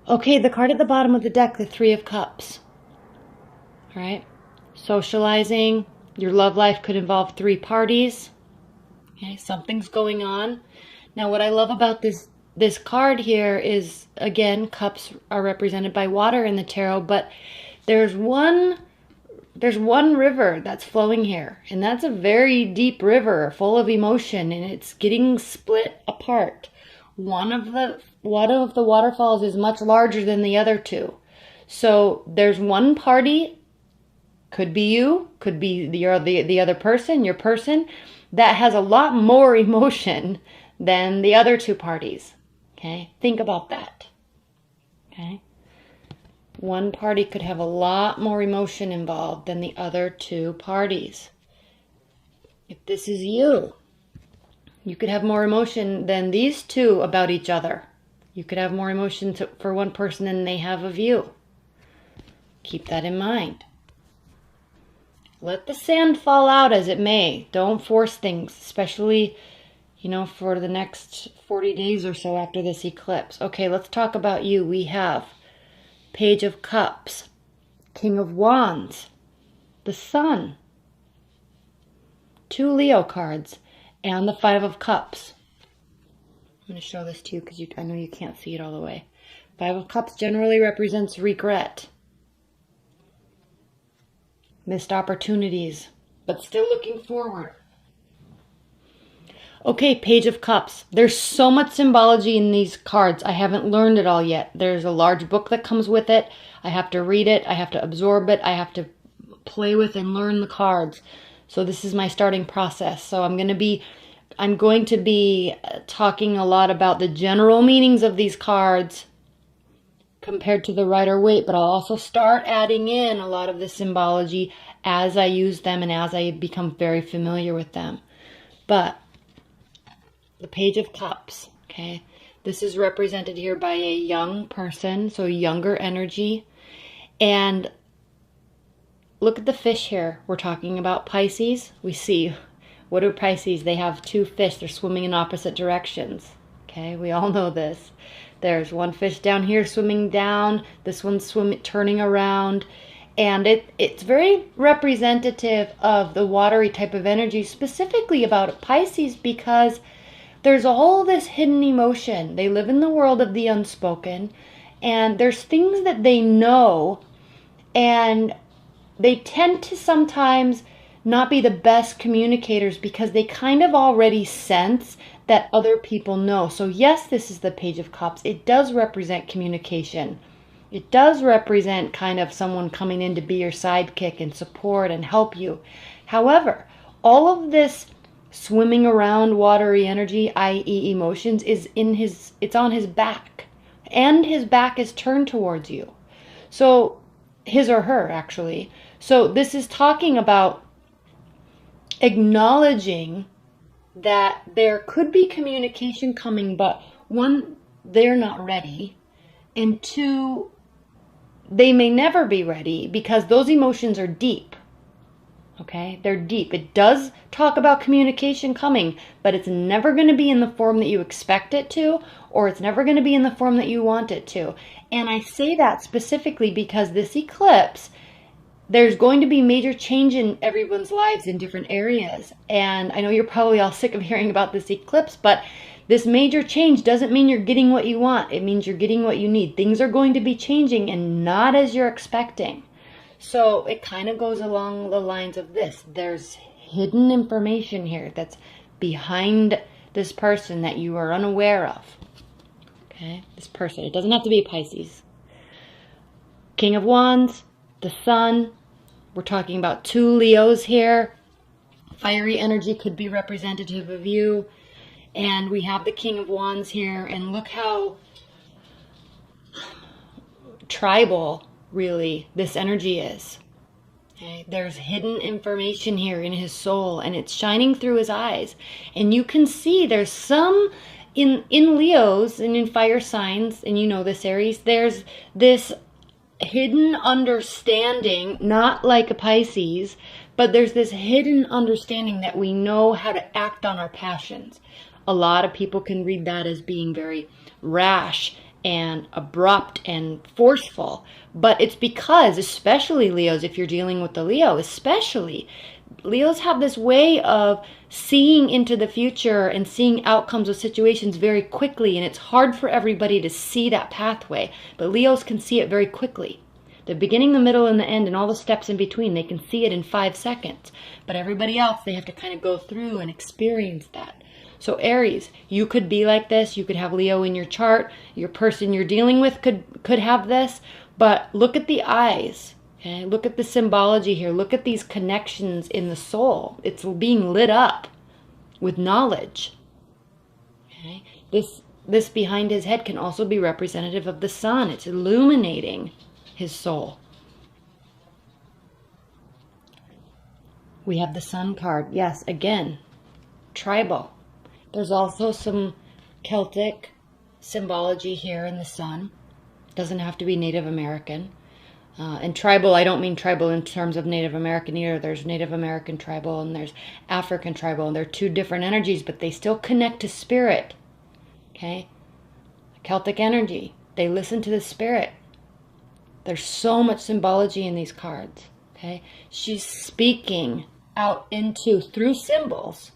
Okay, the card at the bottom of the deck, the Three of Cups. All right. Socializing. Your love life could involve 3 parties. Okay, something's going on. Now, what I love about this card here is, again, cups are represented by water in the tarot, but there's one river that's flowing here, and that's a very deep river full of emotion, and it's getting split apart. One of the waterfalls is much larger than the other 2. So there's one party, could be you, could be the other person, your person, that has a lot more emotion than the other 2 parties. Okay, think about that. Okay, one party could have a lot more emotion involved than the other 2 parties. If this is you, you could have more emotion than these 2 about each other. You could have more emotion for one person than they have of you. Keep that in mind. Let the sand fall out as it may. Don't force things, especially, for the next 40 days or so after this eclipse. Okay, let's talk about you. We have Page of Cups, King of Wands, the Sun, 2 Leo cards, and the 5 of Cups. I'm going to show this to you because I know you can't see it all the way. 5 of Cups generally represents regret, missed opportunities, but still looking forward. Okay, Page of Cups. There's so much symbology in these cards. I haven't learned it all yet. There's a large book that comes with it. I have to read it. I have to absorb it. I have to play with and learn the cards. So this is my starting process. So I'm going to be talking a lot about the general meanings of these cards compared to the Rider-Waite, but I'll also start adding in a lot of the symbology as I use them and as I become very familiar with them. But the Page of Cups, okay, this is represented here by a young person, so younger energy. And look at the fish here. We're talking about Pisces. We see, what are Pisces? They have 2 fish. They're swimming in opposite directions. Okay, we all know this. There's one fish down here swimming down. This one's turning around. And it's very representative of the watery type of energy, specifically about Pisces, because there's all this hidden emotion. They live in the world of the unspoken, and there's things that they know, and they tend to sometimes not be the best communicators because they kind of already sense that other people know. So yes, this is the Page of Cups. It does represent communication. It does represent kind of someone coming in to be your sidekick and support and help you. However, all of this swimming around watery energy, i.e. emotions, it's on his back. And his back is turned towards you. So, his or her, actually. So this is talking about acknowledging that there could be communication coming, but 1, they're not ready, and 2, they may never be ready because those emotions are deep. Okay, they're deep. It does talk about communication coming, but it's never going to be in the form that you expect it to, or it's never going to be in the form that you want it to. And I say that specifically because this eclipse, there's going to be major change in everyone's lives in different areas. And I know you're probably all sick of hearing about this eclipse, but this major change doesn't mean you're getting what you want. It means you're getting what you need. Things are going to be changing and not as you're expecting. So it kind of goes along the lines of this. There's hidden information here that's behind this person that you are unaware of. Okay, this person. It doesn't have to be a Pisces. King of Wands, the Sun. We're talking about 2 Leos here. Fiery energy could be representative of you. And we have the King of Wands here. And look how tribal, really, this energy is. Okay? There's hidden information here in his soul, and it's shining through his eyes. And you can see there's some in Leos and in fire signs, and you know this, Aries, there's this hidden understanding, not like a Pisces, but there's this hidden understanding that we know how to act on our passions. A lot of people can read that as being very rash and abrupt and forceful. But it's because, especially Leos, if you're dealing with the Leo, especially, Leos have this way of seeing into the future and seeing outcomes of situations very quickly, and it's hard for everybody to see that pathway, but Leos can see it very quickly. The beginning, the middle, and the end, and all the steps in between, they can see it in 5 seconds. But everybody else, they have to kind of go through and experience that. So Aries, you could be like this. You could have Leo in your chart. Your person you're dealing with could have this. But look at the eyes. Okay? Look at the symbology here. Look at these connections in the soul. It's being lit up with knowledge. Okay? This behind his head can also be representative of the sun. It's illuminating his soul. We have the sun card. Yes, again, tribal. There's also some Celtic symbology here in the sun. Doesn't have to be Native American. And tribal, I don't mean tribal in terms of Native American either. There's Native American tribal and there's African tribal. And they're two different energies, but they still connect to spirit. Okay? Celtic energy. They listen to the spirit. There's so much symbology in these cards. Okay? She's speaking out into, through symbols.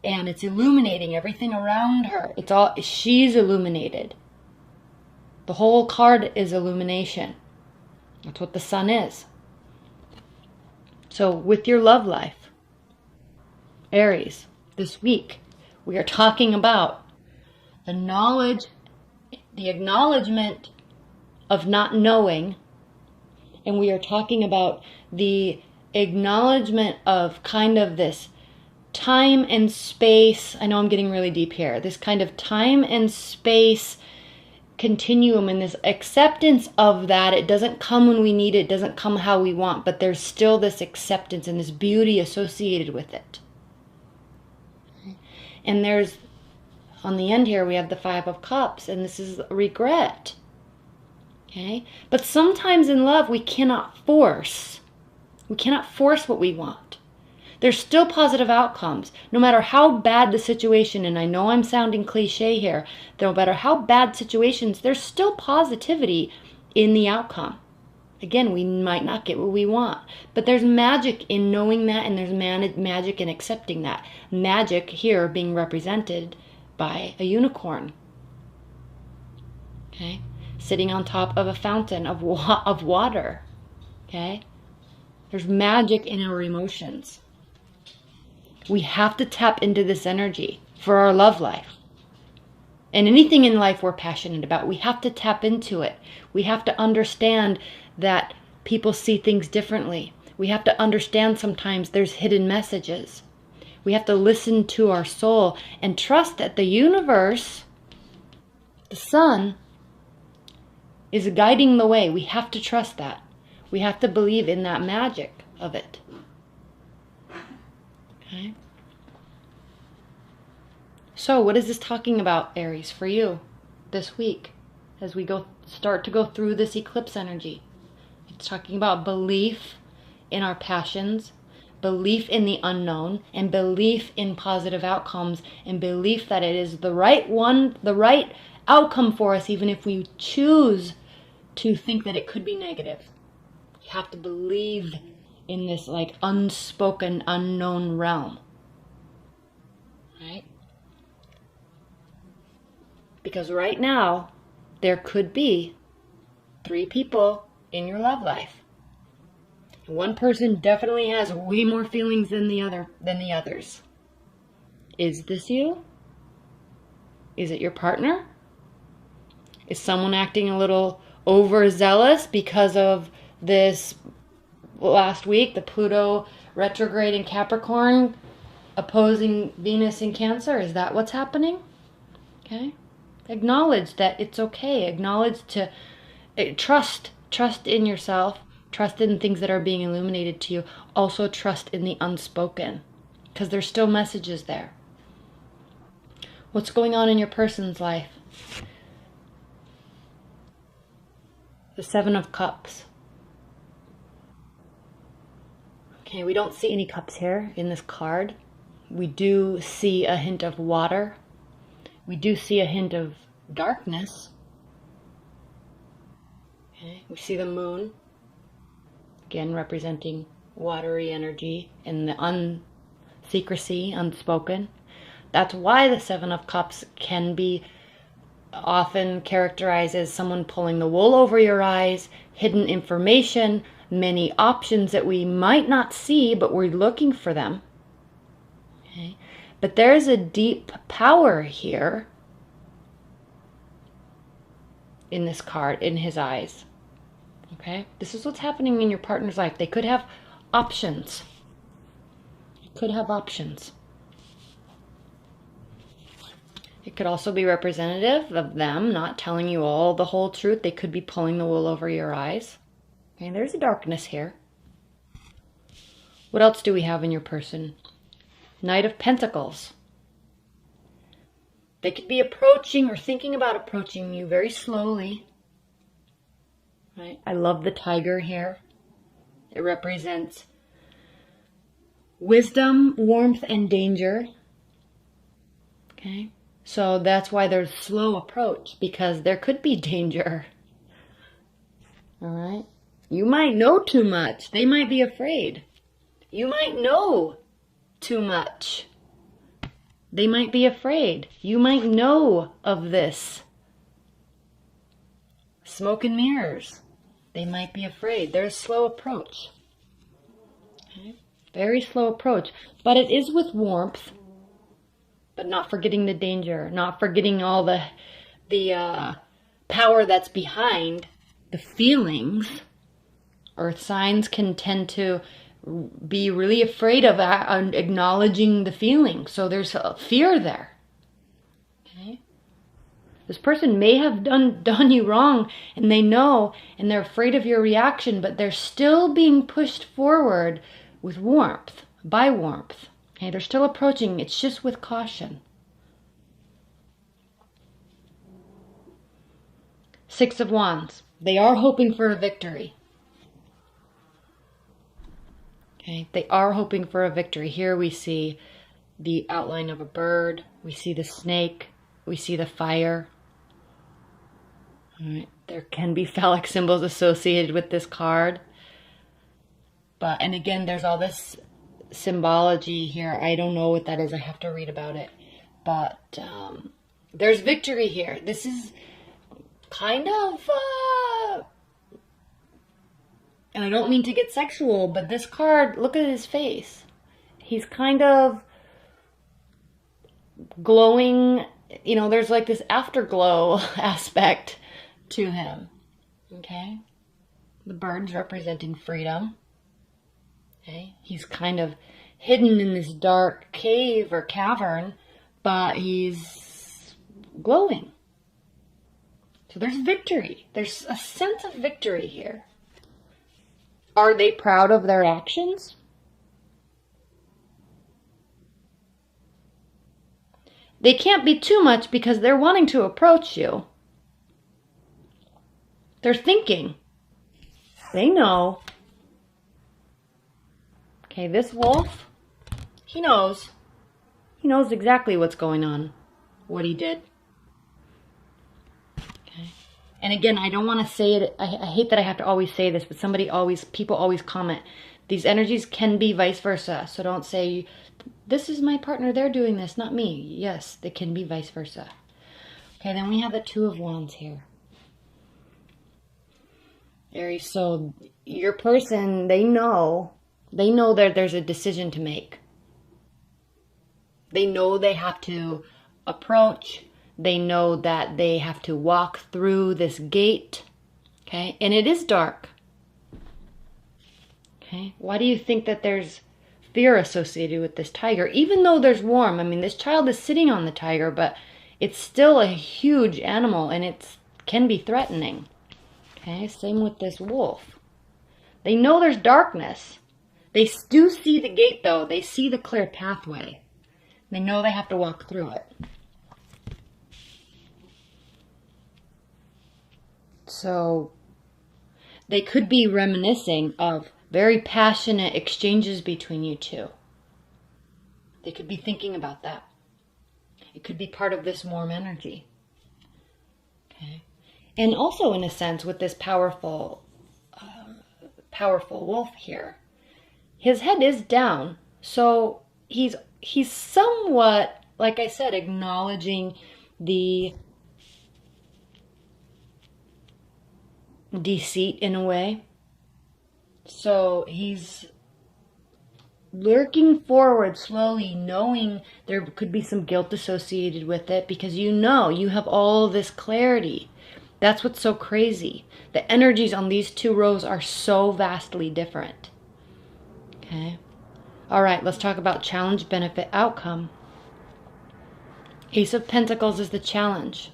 And it's illuminating everything around her. She's illuminated. The whole card is illumination. That's what the sun is. So with your love life, Aries, this week, we are talking about the knowledge, the acknowledgement of not knowing, and we are talking about the acknowledgement of kind of this time and space. I know I'm getting really deep here. This kind of time and space continuum and this acceptance of that. It doesn't come when we need it. It doesn't come how we want, but there's still this acceptance and this beauty associated with it. And there's, on the end here, we have the 5 of Cups, and this is regret. Okay? But sometimes in love, we cannot force. We cannot force what we want. There's still positive outcomes. No matter how bad the situation, and I know I'm sounding cliche here, no matter how bad situations, there's still positivity in the outcome. Again, we might not get what we want, but there's magic in knowing that, and there's magic in accepting that. Magic here being represented by a unicorn. Okay? Sitting on top of a fountain of water. Okay? There's magic in our emotions. We have to tap into this energy for our love life. And anything in life we're passionate about, we have to tap into it. We have to understand that people see things differently. We have to understand sometimes there's hidden messages. We have to listen to our soul and trust that the universe, the sun, is guiding the way. We have to trust that. We have to believe in that magic of it. Okay. So what is this talking about, Aries, for you this week as we start to go through this eclipse energy? It's talking about belief in our passions, belief in the unknown, and belief in positive outcomes, and belief that it is the right one, the right outcome for us, even if we choose to think that it could be negative. You have to believe in this like unspoken, unknown realm. Right? Because right now, there could be 3 people in your love life. One person definitely has way more feelings than the others. Is this you? Is it your partner? Is someone acting a little overzealous because of this last week, the Pluto retrograde in Capricorn opposing Venus in Cancer? Is that what's happening? Okay. Acknowledge that it's okay. Acknowledge to trust in yourself. Trust in things that are being illuminated to you. Also trust in the unspoken, because there's still messages there. What's going on in your person's life? The 7 of Cups. Okay, we don't see any cups here in this card. We do see a hint of water. We do see a hint of darkness, We see the moon, again representing watery energy and the secrecy, unspoken. That's why the Seven of Cups can be often characterized as someone pulling the wool over your eyes, hidden information, many options that we might not see, but we're looking for them. Okay? But there's a deep power here in this card, in his eyes. Okay? This is what's happening in your partner's life. They could have options. They could have options. It could also be representative of them not telling you all the whole truth. They could be pulling the wool over your eyes. Okay, there's a darkness here. What else do we have in your person? Knight of Pentacles. They could be approaching or thinking about approaching you very slowly. Right? I love the tiger here. It represents wisdom, warmth, and danger. Okay? So that's why there's slow approach, because there could be danger. All right? You might know too much. They might be afraid. You might know too much. They might be afraid. You might know of this. Smoke and mirrors. They might be afraid. There's slow approach. Okay? Very slow approach. But it is with warmth. But not forgetting the danger. Not forgetting all the power that's behind the feelings. Earth signs can tend to be really afraid of acknowledging the feeling. So there's a fear there. Okay? This person may have done you wrong, and they know, and they're afraid of your reaction, but they're still being pushed forward with warmth, by warmth. Okay? They're still approaching. It's just with caution. Six of Wands. They are hoping for a victory. Okay, they are hoping for a victory. Here we see the outline of a bird. We see the snake. We see the fire. All right, there can be phallic symbols associated with this card. And again, there's all this symbology here. I don't know what that is. I have to read about it. But there's victory here. This is kind of... and I don't mean to get sexual, but this card, look at his face. He's kind of glowing, you know, there's like this afterglow aspect to him. Okay? The bird's representing freedom. Okay? He's kind of hidden in this dark cave or cavern, but he's glowing. So there's victory. There's a sense of victory here. Are they proud of their actions? They can't be too much because they're wanting to approach you. They're thinking. They know. Okay, this wolf, he knows. He knows exactly what's going on, what he did. And again, I don't want to say it. I hate that I have to always say this, but people always comment. These energies can be vice versa. So don't say, this is my partner, they're doing this, not me. Yes, they can be vice versa. Okay, then we have the Two of Wands here. Aries, so your person, they know that there's a decision to make. They know they have to approach. They know that they have to walk through this gate, okay? And it is dark, okay? Why do you think that there's fear associated with this tiger? Even though there's warm, I mean, this child is sitting on the tiger, but it's still a huge animal, and it can be threatening, okay? Same with this wolf. They know there's darkness. They do see the gate, though. They see the clear pathway. They know they have to walk through it. So they could be reminiscing of very passionate exchanges between you two. They could be thinking about that. It could be part of this warm energy. Okay. And also, in a sense, with this powerful wolf here, his head is down. So he's somewhat, like I said, acknowledging the deceit in a way. So he's lurking forward slowly, knowing there could be some guilt associated with it, because you know you have all this clarity. That's what's so crazy. The energies on these two rows are so vastly different. Okay. All right, let's talk about challenge, benefit, outcome. Ace of Pentacles is the challenge.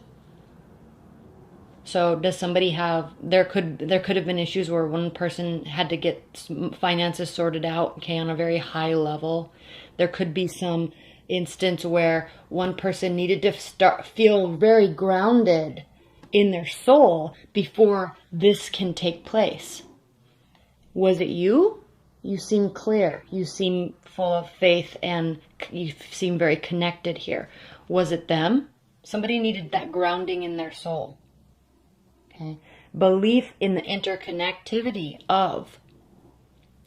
So does somebody have, there could have been issues where one person had to get finances sorted out, okay, on a very high level. There could be some instance where one person needed to feel very grounded in their soul before this can take place. Was it you? You seem clear. You seem full of faith and you seem very connected here. Was it them? Somebody needed that grounding in their soul. Okay. Belief in the interconnectivity of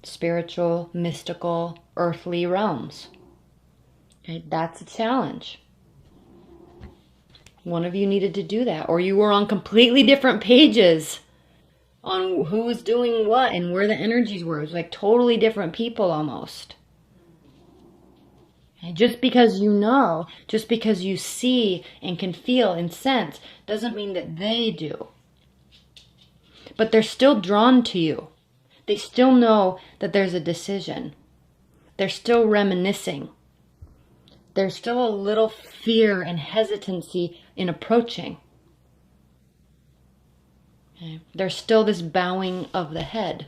spiritual, mystical, earthly realms. Okay. That's a challenge. One of you needed to do that, or you were on completely different pages on who was doing what and where the energies were. It was like totally different people almost. Okay. Just because you know, just because you see and can feel and sense, doesn't mean that they do. But they're still drawn to you. They still know that there's a decision. They're still reminiscing. There's still a little fear and hesitancy in approaching. Okay. There's still this bowing of the head.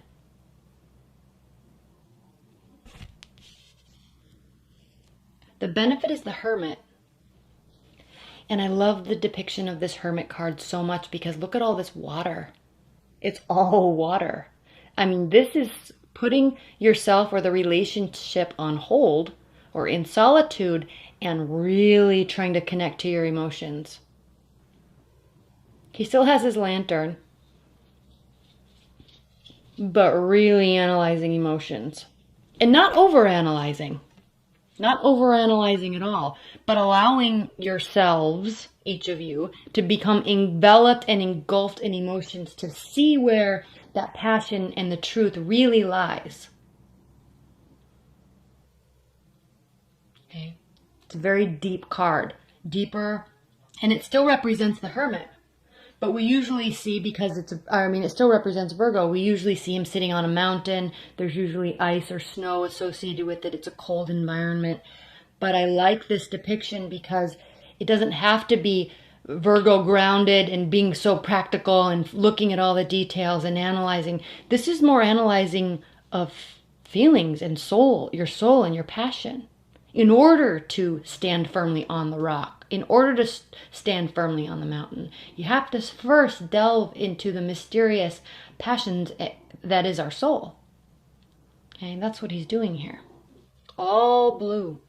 The benefit is the Hermit. And I love the depiction of this Hermit card so much because look at all this water. It's all water. I mean, this is putting yourself or the relationship on hold or in solitude and really trying to connect to your emotions. He still has his lantern, but really analyzing emotions. And not overanalyzing. Not overanalyzing at all, but allowing yourselves, each of you, to become enveloped and engulfed in emotions to see where that passion and the truth really lies. Okay. It's a very deep card. Deeper, and it still represents the Hermit. But we usually see, because it still represents Virgo, we usually see him sitting on a mountain. There's usually ice or snow associated with it. It's a cold environment. But I like this depiction because it doesn't have to be Virgo grounded and being so practical and looking at all the details and analyzing. This is more analyzing of feelings and soul, your soul and your passion, in order to stand firmly on the rock. In order to stand firmly on the mountain, you have to first delve into the mysterious passions that is our soul. Okay, that's what he's doing here. All blue.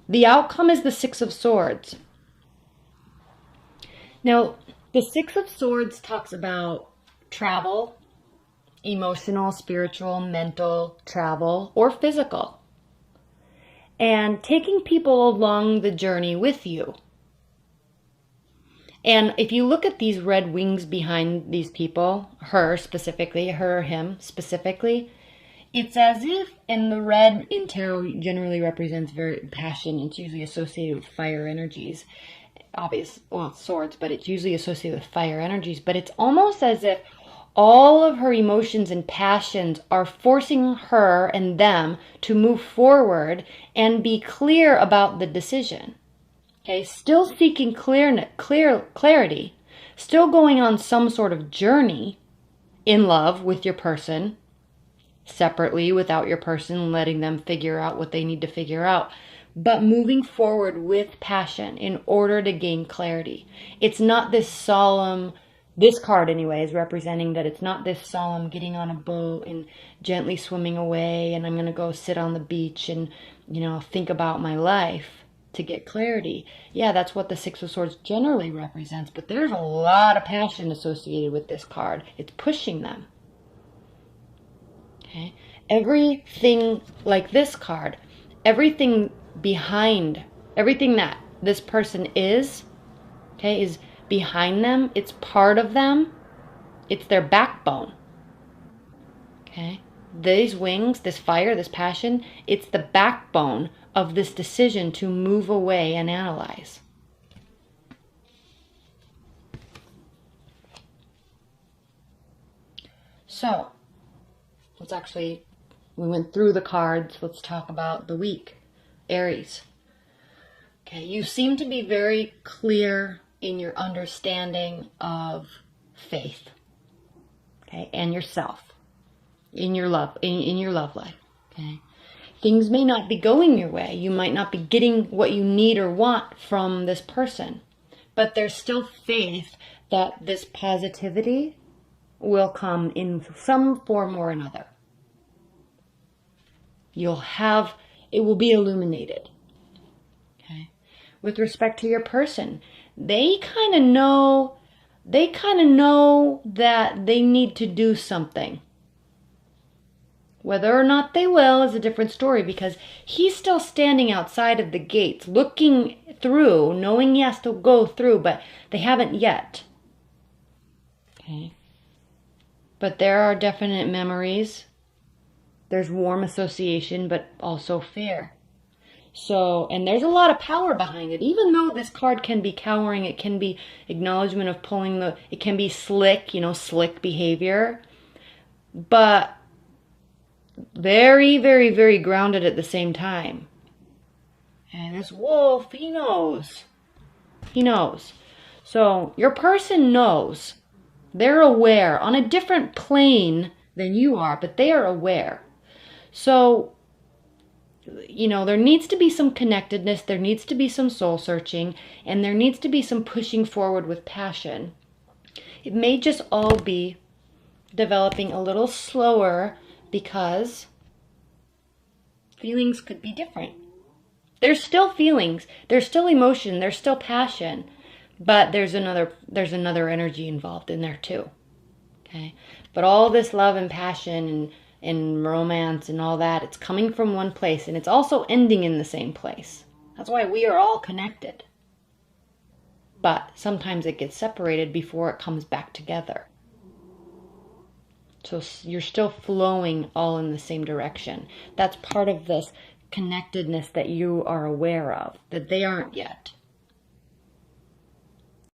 The outcome is the Six of Swords. Now, the Six of Swords talks about travel, emotional, spiritual, mental travel, or physical. And taking people along the journey with you. And if you look at these red wings behind these people, her specifically, her or him specifically, it's as if, and the red in tarot generally represents very passion. It's usually associated with fire energies. Swords, but it's usually associated with fire energies. But it's almost as if all of her emotions and passions are forcing her and them to move forward and be clear about the decision. Okay, still seeking clarity, still going on some sort of journey in love with your person, separately without your person, letting them figure out what they need to figure out, but moving forward with passion in order to gain clarity. It's not this solemn. This card, anyway, is representing that it's not this solemn getting on a boat and gently swimming away and I'm going to go sit on the beach and, think about my life. to get clarity. Yeah, that's what the Six of Swords generally represents, but there's a lot of passion associated with this card. It's pushing them. Okay? Everything like this card, everything behind, everything that this person is, okay, is behind them. It's part of them. It's their backbone. Okay? These wings, this fire, this passion, it's the backbone of this decision to move away and analyze. So, we went through the cards. Let's talk about the week. Aries. Okay, you seem to be very clear in your understanding of faith. Okay, and yourself. In your love life. Okay. Things may not be going your way. You might not be getting what you need or want from this person. But there's still faith that this positivity will come in some form or another. It will be illuminated. Okay. With respect to your person, they kind of know that they need to do something. Whether or not they will is a different story, because he's still standing outside of the gates, looking through, knowing he has to go through, but they haven't yet. Okay. But there are definite memories. There's warm association, but also fear. So, and there's a lot of power behind it. Even though this card can be cowering, it can be acknowledgement of it can be slick, slick behavior. But very, very, very grounded at the same time. And this wolf, he knows. He knows. So your person knows. They're aware on a different plane than you are, but they are aware. So, there needs to be some connectedness, there needs to be some soul searching, and there needs to be some pushing forward with passion. It may just all be developing a little slower, because feelings could be different. There's still feelings, there's still emotion, there's still passion, but there's another energy involved in there too. Okay? But all this love and passion and romance and all that, it's coming from one place, and it's also ending in the same place. That's why we are all connected. But sometimes it gets separated before it comes back together. So you're still flowing all in the same direction. That's part of this connectedness that you are aware of, that they aren't yet.